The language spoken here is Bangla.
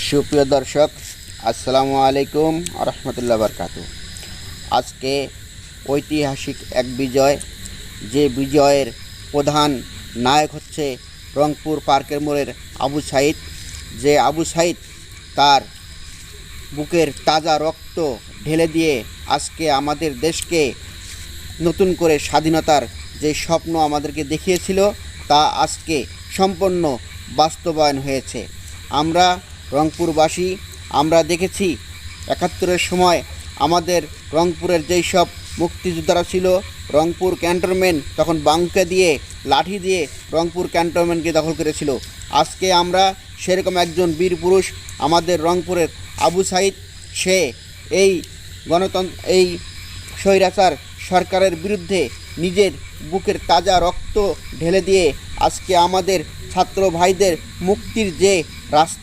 সুপ্রিয় দর্শক, আসসালামু আলাইকুম রহমতুল্লাহ বরকাতু। আজকে ঐতিহাসিক এক বিজয়, যে বিজয়ের প্রধান নায়ক হচ্ছে রংপুর পার্কের মোড়ের আবু সাঈদ। যে আবু সাঈদ তার বুকের তাজা রক্ত ঢেলে দিয়ে আজকে আমাদের দেশকে নতুন করে স্বাধীনতার যে স্বপ্ন আমাদেরকে দেখিয়েছিল তা আজকে সম্পূর্ণ বাস্তবায়ন হয়েছে। আমরা রংপুরবাসী আমরা দেখেছি ৭১-এর সময় আমাদের রংপুরের যেই সব মুক্তিযোদ্ধারা ছিল, রংপুর ক্যান্টনমেন্ট তখন বাঙ্কা দিয়ে লাঠি দিয়ে রংপুর ক্যান্টনমেন্টকে দখল করেছিল। আজকে আমরা সেরকম একজন বীর পুরুষ আমাদের রংপুরের আবু সাঈদ, সে এই এই স্বৈরাচার সরকারের বিরুদ্ধে নিজের বুকের তাজা রক্ত ঢেলে দিয়ে আজকে আমাদের ছাত্র ভাইদের মুক্তির যে রাস্তা